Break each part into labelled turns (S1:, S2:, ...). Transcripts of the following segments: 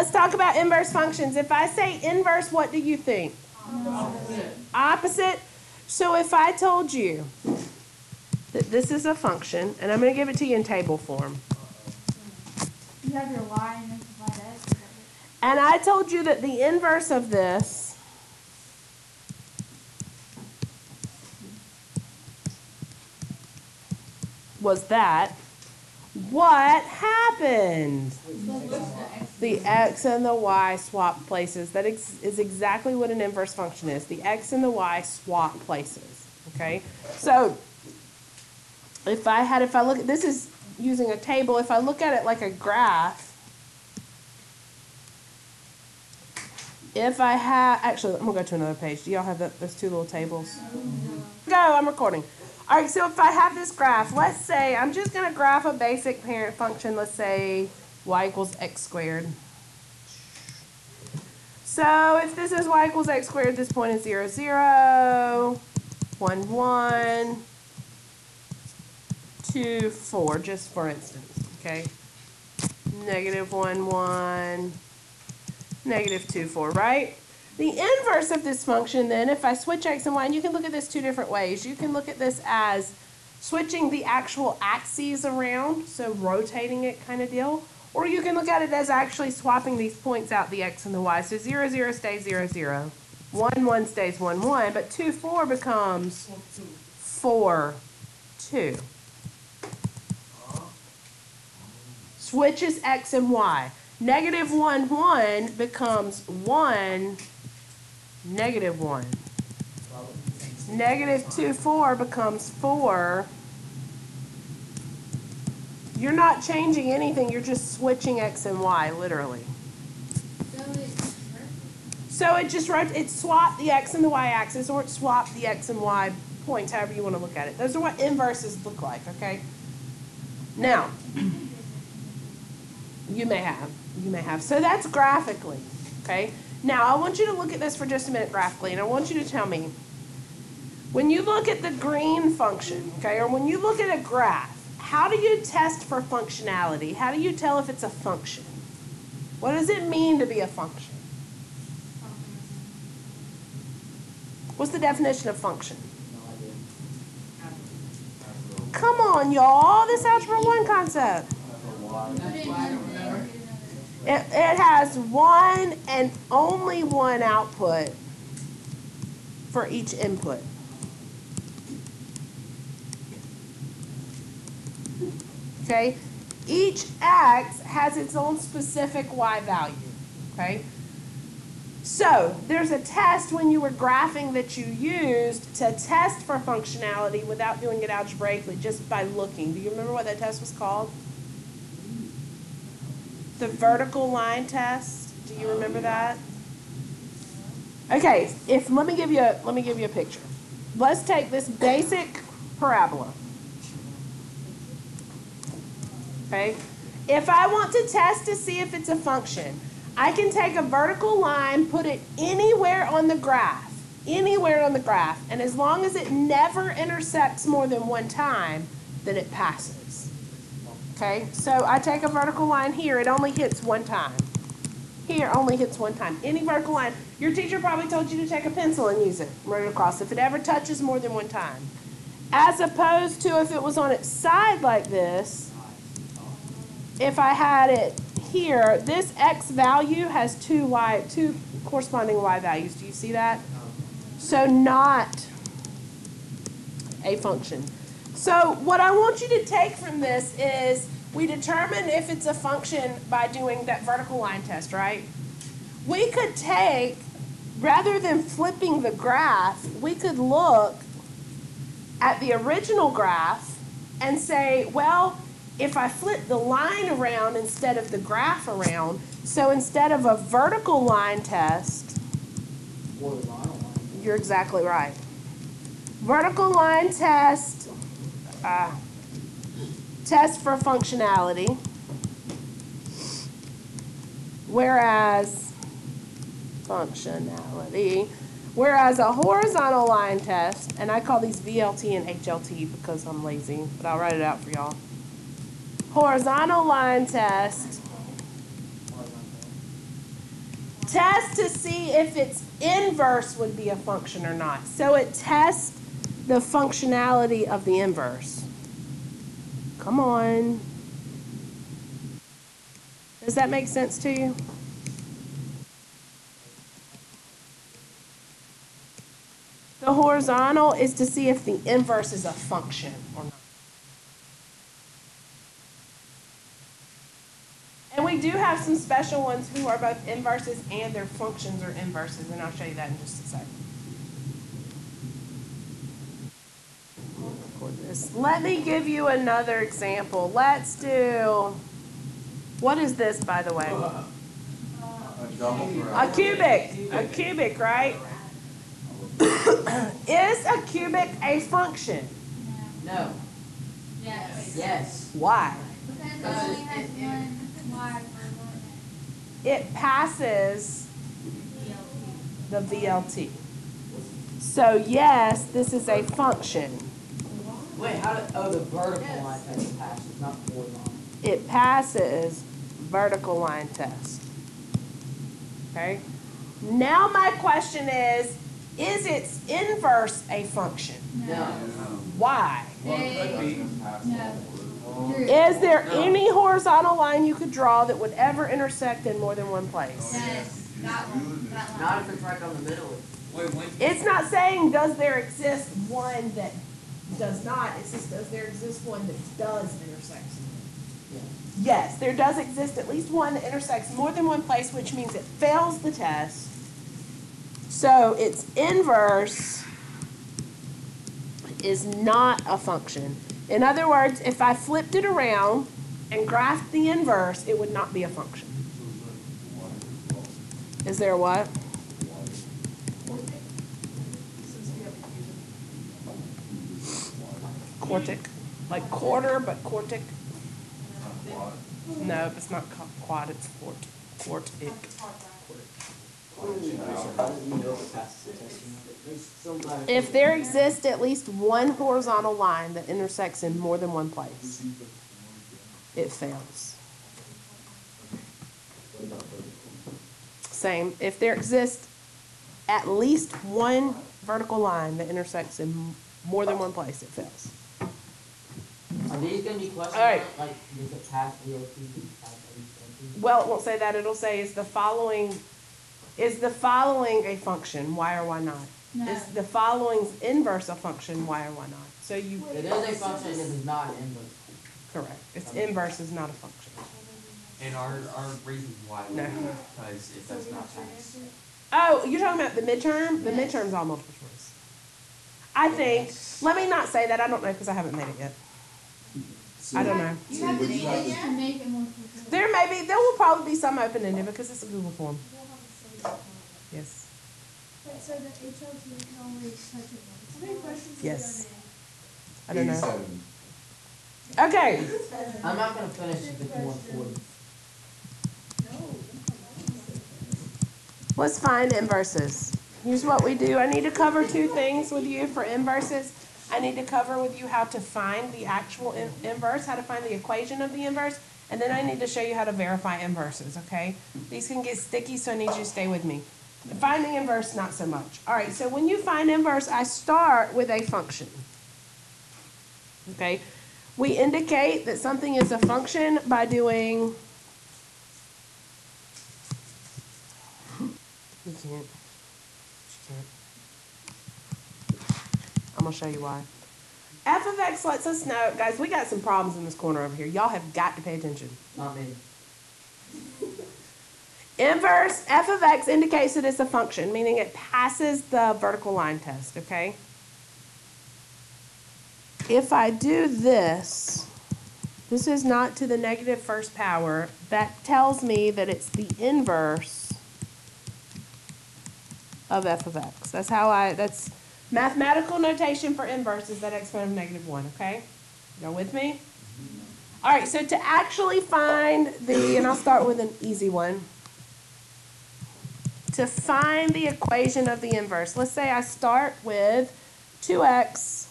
S1: Let's talk about inverse functions. If I say inverse, what do you think?
S2: Opposite.
S1: Opposite. So if I told you that this is a function, and I'm going to give it to you in table form.
S3: You have your y and then divide x.
S1: And I told you that the inverse of this was that. What happened? The x and the y swap places. That is exactly what an inverse function is. The x and the y swap places. Okay? So if I look at this is using a table, if I look at it like a graph, if I have, actually, I'm going to go to another page. Do y'all have those two little tables? Go, I'm recording. All right, so if I have this graph, let's say, I'm just going to graph a basic parent function. Let's say y equals x squared. So if this is y equals x squared, this point is 0, 0, 1, 1, 2, 4, just for instance, okay? Negative 1, 1. Negative 2, 4, right? The inverse of this function, then, if I switch x and y, and you can look at this two different ways. You can look at this as switching the actual axes around, so rotating it kind of deal. Or you can look at it as actually swapping these points out, the x and the y. So 0, 0 stays 0, 0. 1, 1 stays 1, 1. But 2, 4 becomes 4, 2. Switches x and y. Negative 1, 1 becomes 1, negative 1. Negative 2, 4 becomes 4. You're not changing anything. You're just switching x and y, literally. So it just it swapped the x and the y axis, or it swapped the x and y points, however you want to look at it. Those are what inverses look like, okay? Now, you may have. So that's graphically, okay? Now, I want you to look at this for just a minute graphically, and I want you to tell me, when you look at the green function, okay, or when you look at a graph, how do you test for functionality? How do you tell if it's a function? What does it mean to be a function? What's the definition of function? Come on, y'all. This Algebra 1 concept. It has one and only one output for each input. Okay? Each x has its own specific y value. Okay? So, there's a test when you were graphing that you used to test for functionality without doing it algebraically, just by looking. Do you remember what that test was called? The vertical line test. Do you remember that? Okay, let me give you a picture. Let's take this basic parabola. Okay? If I want to test to see if it's a function, I can take a vertical line, put it anywhere on the graph, and as long as it never intersects more than one time, then it passes. Okay, so I take a vertical line here, it only hits one time. Here, only hits one time. Any vertical line, your teacher probably told you to take a pencil and use it, run it across, if it ever touches more than one time. As opposed to if it was on its side like this, if I had it here, this x value has two corresponding y values. Do you see that? So not a function. So what I want you to take from this is we determine if it's a function by doing that vertical line test, right? We could take, rather than flipping the graph, we could look at the original graph and say, well, if I flip the line around instead of the graph around, so instead of a vertical line test, you're exactly right. Vertical line test, test for functionality, whereas a horizontal line test, and I call these VLT and HLT because I'm lazy, but I'll write it out for y'all. Horizontal line test test to see if its inverse would be a function or not. So it tests the functionality of the inverse. Come on. Does that make sense to you? The horizontal is to see if the inverse is a function or not. And we do have some special ones who are both inverses and their functions are inverses, and I'll show you that in just a second. Let me give you another example. Let's do, what is this, by the way? A cubic, right? Is a cubic a function?
S2: No.
S3: Yes.
S2: Yes.
S1: Why?
S3: Because it only has one y for one.
S1: It passes the VLT. So yes, this is a function.
S2: Wait, how did, oh, the vertical line test passes, not the horizontal.
S1: It passes vertical line test. Okay? Now my question is its inverse a function?
S2: No.
S1: Why?
S3: No.
S1: Is there any horizontal line you could draw that would ever intersect in more than one place?
S3: Yes. That one. That line.
S2: Not if it's right down the middle.
S1: It's not saying does there exist one that does not. It says does there exist one that does intersect?
S2: Yeah.
S1: Yes, there does exist at least one that intersects more than one place, which means it fails the test. So its inverse is not a function. In other words, if I flipped it around and graphed the inverse, it would not be a function. Is there what? Quartic. Like quarter, but quartic. No, it's not quad, it's quartic. If there exists at least one horizontal line that intersects in more than one place, it fails. Same, if there exists at least one vertical line that intersects in more than one place, it fails.
S2: Are these going to be questions
S1: All right.
S2: like, does it pass VLT?
S1: Well, it won't say that. It'll say, is the following a function? Why or why not?
S3: No.
S1: Is the following's inverse a function? Why or why not? So you,
S2: It is a function, it is not an inverse.
S1: correct. Its inverse is not a function.
S4: And our reasons why,
S1: No.
S4: because it does not pass.
S1: Oh, you're talking about the midterm? The midterm's all multiple choice. I think, let me not say that. I don't know because I haven't made it yet. I don't know.
S3: You have to do this to make it more specific.
S1: There will probably be some open-ended because it's a Google form. Yes.
S3: But so the HLT can only touch it once. How many questions
S1: Yes. I don't know. Okay.
S2: I'm not going to finish if it's 140.
S1: Let's find inverses. Here's what we do. I need to cover two things with you for inverses. I need to cover with you how to find the actual inverse, how to find the equation of the inverse, and then I need to show you how to verify inverses, okay? These can get sticky, so I need you to stay with me. Finding inverse, not so much. All right, so when you find inverse, I start with a function, okay? We indicate that something is a function by doing, you can't. I'm going to show you why. F of x lets us know, guys, we got some problems in this corner over here. Y'all have got to pay attention.
S2: Not me.
S1: Inverse f of x indicates that it's a function, meaning it passes the vertical line test, okay? If I do this, this is not to the negative first power. That tells me that it's the inverse of f of x. That's how that's mathematical notation for inverse is that exponent of -1, okay? Y'all with me? All right, so to actually find and I'll start with an easy one. To find the equation of the inverse, let's say I start with 2x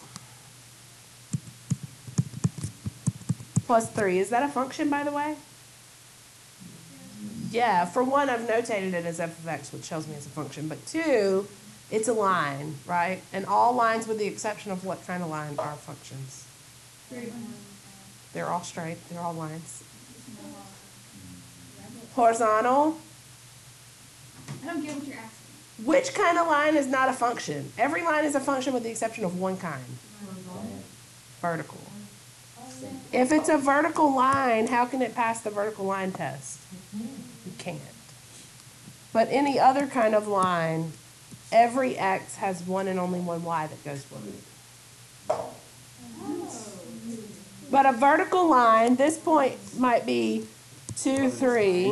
S1: plus 3. Is that a function, by the way? Yeah, for one, I've notated it as f of x, which tells me it's a function. But two, it's a line, right? And all lines, with the exception of what kind of line, are functions. They're all straight. They're all lines. Horizontal.
S3: I don't get what you're asking.
S1: Which kind of line is not a function? Every line is a function with the exception of one kind. Vertical. If it's a vertical line, how can it pass the vertical line test? You can't. But any other kind of line, every x has one and only one y that goes with it. But a vertical line, this point might be 2, 3.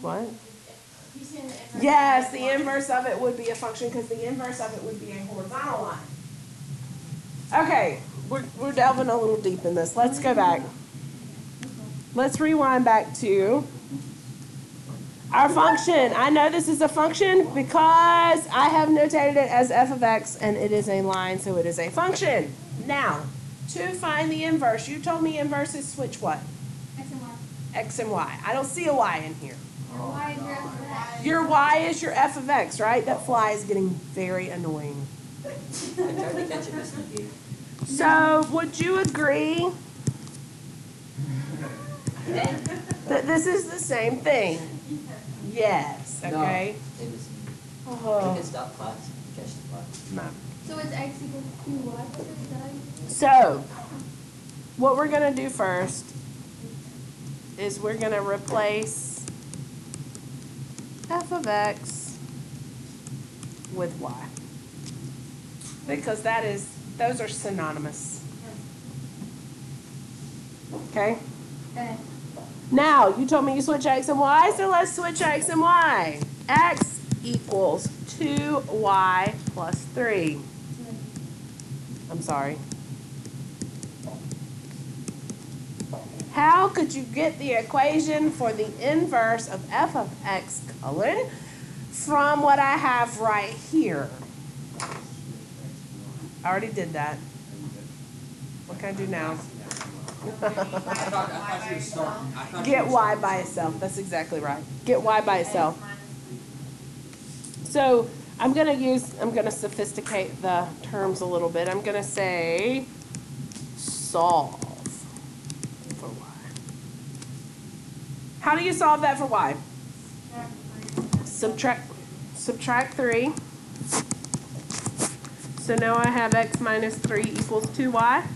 S1: What? Yes, the inverse of it would be a function because the inverse of it would be a horizontal line. Okay, we're delving a little deep in this. Let's go back. Let's rewind back to our function. I know this is a function because I have notated it as f of x and it is a line, so it is a function. Now, to find the inverse, you told me inverses switch what?
S3: X and Y.
S1: X and y. I don't see a y in here.
S3: Your Y is your F of X.
S1: Your y is your f of x, right? That fly is getting very annoying.
S2: I tried to catch it, Miss McGee.
S1: So, would you agree that this is the same thing? Yes, okay?
S2: No, it was, you
S1: Oh,
S2: can stop class, catch the class.
S1: no.
S3: So it's X equals 2Y plus X, is that how you-
S1: So, what we're going to do first is we're going to replace f of x with y. Because those are synonymous. Okay?
S3: Okay.
S1: Now, you told me you switch x and y, so let's switch x and y. X equals 2y plus 3. I'm sorry. How could you get the equation for the inverse of f of x, colon, from what I have right here? I already did that. What can I do now? Get y by itself. That's exactly right. Get y by itself. So I'm gonna sophisticate the terms a little bit. I'm gonna say solve for y. How do you solve that for y? Subtract 3. So now I have x minus 3 equals 2y.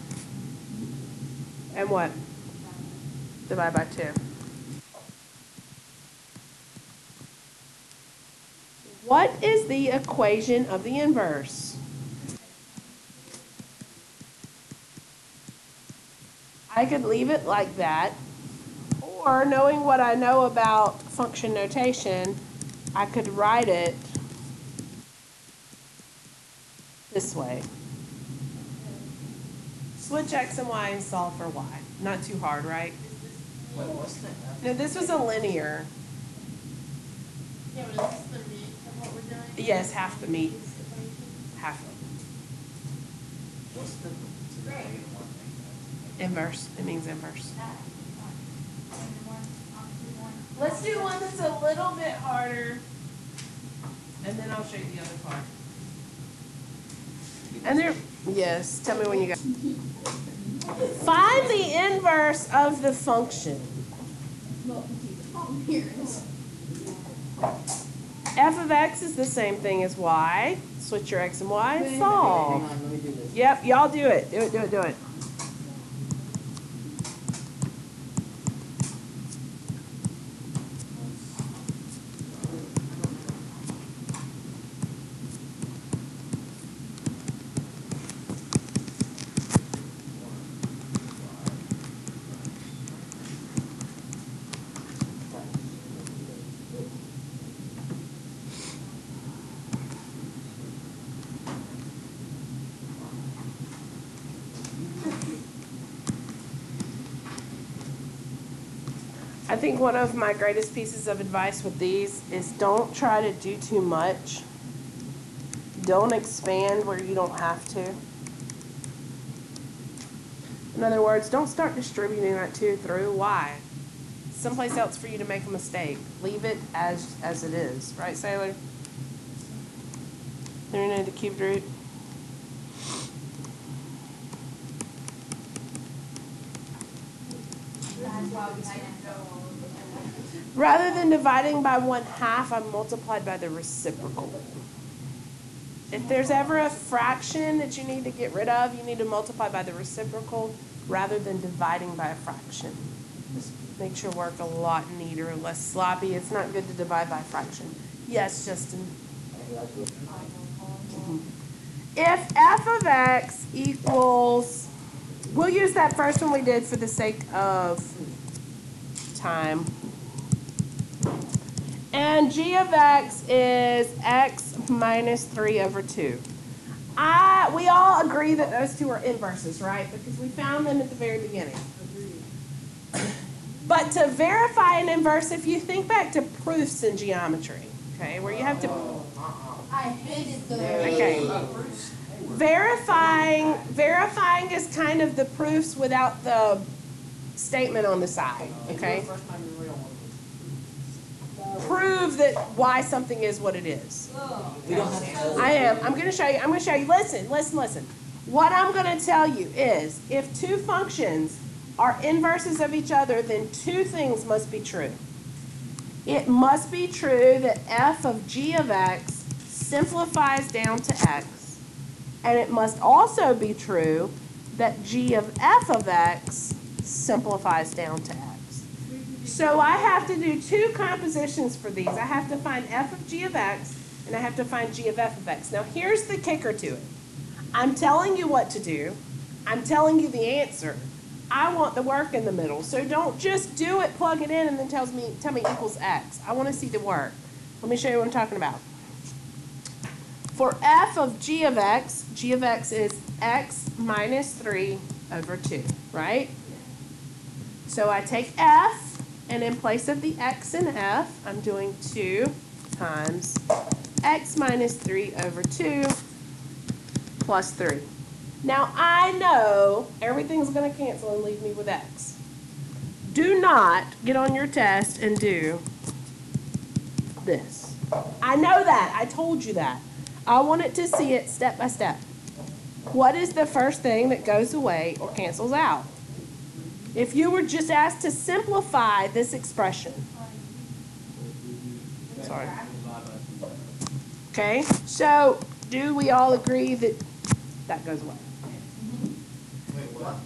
S1: And what? Divide by 2. What is the equation of the inverse? I could leave it like that, or knowing what I know about function notation, I could write it this way. Switch x and y and solve for y. Not too hard, right?
S2: Wait, what's the
S1: No, this was a linear.
S5: Yeah, but is this the meat of what we're doing?
S1: Yes, half the meat. Half of
S2: what's the negative one thing?
S1: it. Inverse. It means inverse.
S3: One, one.
S1: Let's do one that's a little bit harder, and then I'll show you the other part. And there, yes, tell me when you got. Find the inverse of the function.
S3: Well, the problem here is
S1: F of x is the same thing as y. Switch your x and y and
S2: Hang
S1: solve.
S2: on, let me do this.
S1: Yep, y'all do it. Do it, do it, do it. I think one of my greatest pieces of advice with these is don't try to do too much. Don't expand where you don't have to. In other words, don't start distributing that 2 through. Why? someplace else for you to make a mistake. Leave it as it is. Right, Sailor? There you know the cubed root. Rather than dividing by 1/2, I multiplied by the reciprocal. If there's ever a fraction that you need to get rid of, you need to multiply by the reciprocal rather than dividing by a fraction. This makes your work a lot neater, less sloppy. It's not good to divide by a fraction. Yes, Justin? If f of x equals, we'll use that first one we did for the sake of time. And g of x is x minus 3 over 2. We all agree that those two are inverses, right? Because we found them at the very beginning. But to verify an inverse, if you think back to proofs in geometry, okay, where you have to...
S5: I hated those.
S1: Okay. Verifying is kind of the proofs without the statement on the side, okay? Prove that why something is what it is.
S2: We don't have to.
S1: I am. I'm going to show you. Listen. What I'm going to tell you is if two functions are inverses of each other, then two things must be true. It must be true that f of g of x simplifies down to x, and it must also be true that g of f of x simplifies down to x. So I have to do two compositions for these. I have to find f of g of x, and I have to find g of f of x. Now here's the kicker to it. I'm telling you what to do. I'm telling you the answer. I want the work in the middle. So don't just do it, plug it in, and then tell me equals x. I want to see the work. Let me show you what I'm talking about. For f of g of x is x minus 3 over 2, right? So I take f, and in place of the x in f, I'm doing 2 times x minus 3 over 2 plus 3. Now I know everything's going to cancel and leave me with x. Do not get on your test and do this. I know that. I told you that. I wanted to see it step by step. What is the first thing that goes away or cancels out? If you were just asked to simplify this expression. Sorry. Okay, so do we all agree that that goes away?
S4: Wait, what?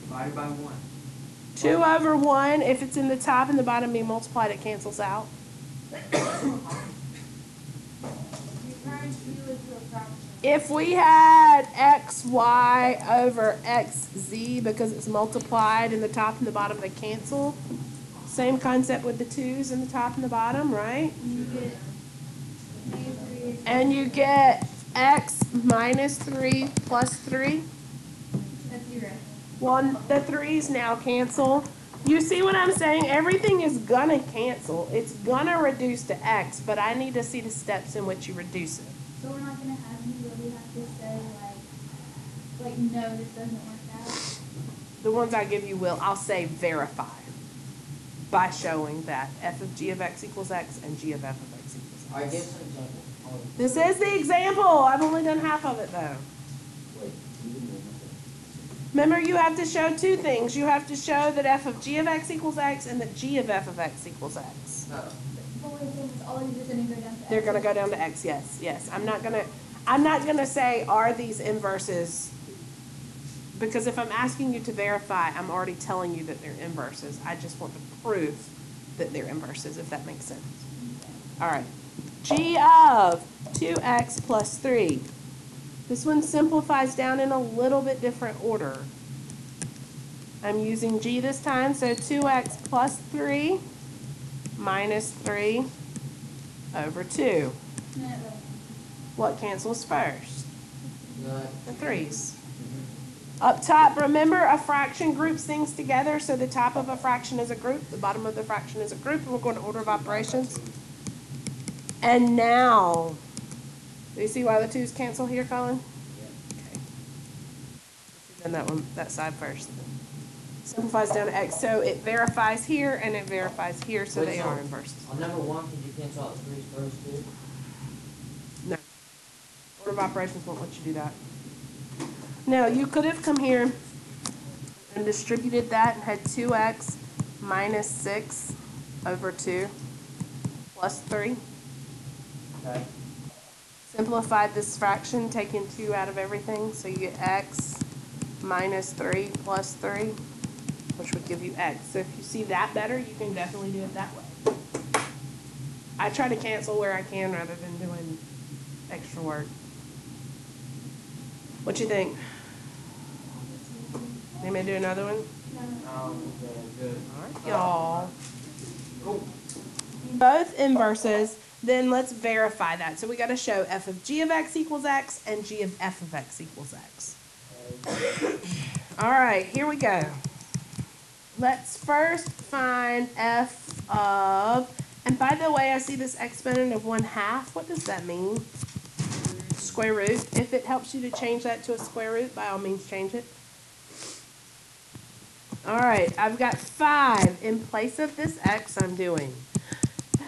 S4: Divided by 1.
S1: 2 over 1, if it's in the top and the bottom being multiplied, it cancels out. If we had xy over xz because it's multiplied in the top and the bottom, they cancel. Same concept with the 2's in the top and the bottom, right? And you get x minus 3 plus 3. Well, the 3's now cancel. You see what I'm saying? Everything is going to cancel. It's going to reduce to x, but I need to see the steps in which you reduce it.
S3: So we're not going to have you really have to say, like, no, this doesn't work out?
S1: The ones I give you will, I'll say verify by showing that f of g of x equals x and g of f of x equals x.
S2: All right, give us an example.
S1: This is the example. I've only done half of it, though. Remember, you have to show two things. You have to show that f of g of x equals x and that g of f of x equals x. They're going to go down to x, yes. I'm not going to say, are these inverses? Because if I'm asking you to verify, I'm already telling you that they're inverses. I just want the proof that they're inverses, if that makes sense. All right. G of 2x plus 3. This one simplifies down in a little bit different order. I'm using g this time, so 2x plus 3 minus 3 over 2. What cancels first? The 3's. Up top, remember a fraction groups things together, so the top of a fraction is a group, the bottom of the fraction is a group, and we're going to order of operations. And now, do you see why the 2's cancel here, Colin? Okay. Then that side first. Simplifies down to x. So it verifies here and it verifies here, so
S2: Wait,
S1: they
S2: so
S1: are inverses.
S2: On number one, could you cancel out the 3's first too?
S1: No. Order of operations won't let you do that. Now, you could have come here and distributed that and had 2x minus 6 over 2 plus 3.
S2: Okay.
S1: Simplified this fraction, taking 2 out of everything, so you get x minus 3 plus 3, which would give you x. So if you see that better, you can definitely do it that way. I try to cancel where I can rather than doing extra work. What you think? Anybody do another one?
S2: Okay, good.
S1: All right, y'all. Both inverses, then let's verify that. So we got to show f of g of x equals x and g of f of x equals x. All right, here we go. Let's first find f of, and by the way, I see this exponent of 1/2. What does that mean? Square root. If it helps you to change that to a square root, by all means change it. All right, I've got 5. In place of this x, I'm doing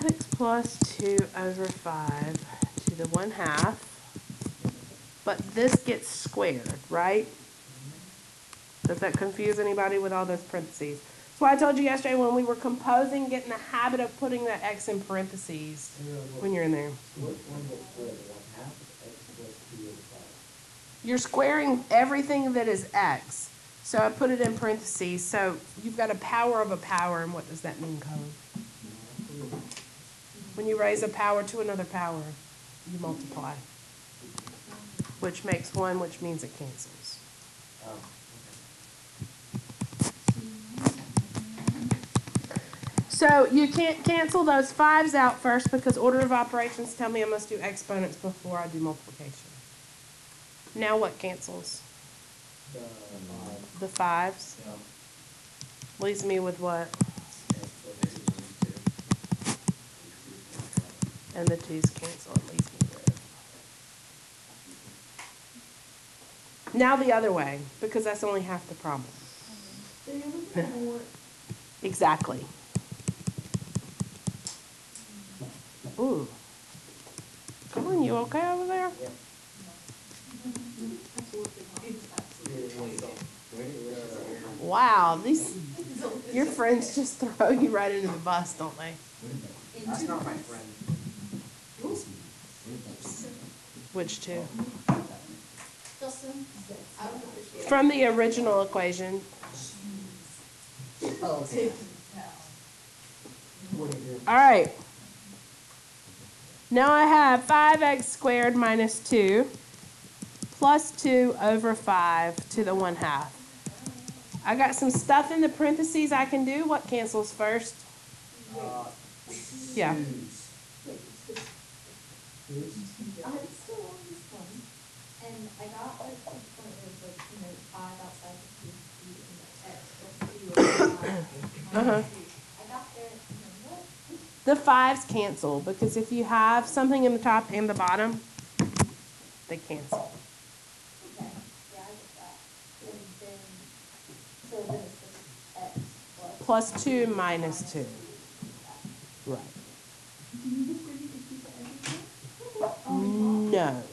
S1: x plus 2 over 5 to the 1/2. But this gets squared, right? Does that confuse anybody with all those parentheses? That's why I told you yesterday when we were composing, get in the habit of putting that x in parentheses when you're in there. You're squaring everything that is x. So I put it in parentheses. So you've got a power of a power, and what does that mean, Colin? When you raise a power to another power, you multiply. Which makes 1, which means it cancels. So you can't cancel those 5's out first because order of operations tell me I must do exponents before I do multiplication. Now what cancels? The 5's. Leaves me with what? And the 2's cancel. It leaves me with. Now the other way, because that's only half the problem.
S3: So you're looking at more.
S1: Exactly. Ooh. Colin, you okay over there? Wow, your friends just throw you right into the bus, don't they?
S2: That's not my friend.
S1: Which two?
S5: Justin, I would appreciate it.
S1: From the original equation.
S2: Oh, okay.
S1: All right. Now I have 5x squared minus 2 plus 2 over 5 to the 1/2. I got some stuff in the parentheses I can do. What cancels first? Yeah.
S3: I'm still on this one, and I got like to the point where it's like, 5 outside the 2 and x plus 2 over 5 minus 2. I got there, and then what?
S1: The 5's cancel because if you have something in the top and the bottom, they cancel.
S3: Okay, yeah, I get that. And then, so then it's just x plus.
S1: Plus 2 minus 2. Right.
S3: Do you distribute the 2 to everything?
S1: No.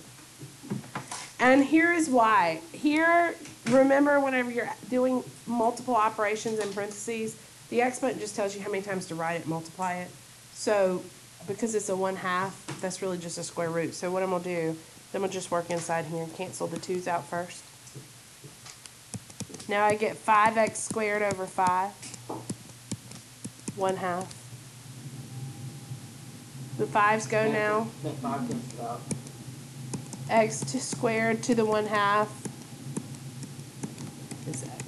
S1: And here is why. Here, remember whenever you're doing multiple operations in parentheses, the exponent just tells you how many times to write it and multiply it. So because it's a 1/2, that's really just a square root. So what I'm going to do, then we'll just work inside here and cancel the 2's out first. Now I get 5x squared over 5, 1/2. The 5's go now.
S2: Make 5 cancel out.
S1: X squared to the 1/2 is x.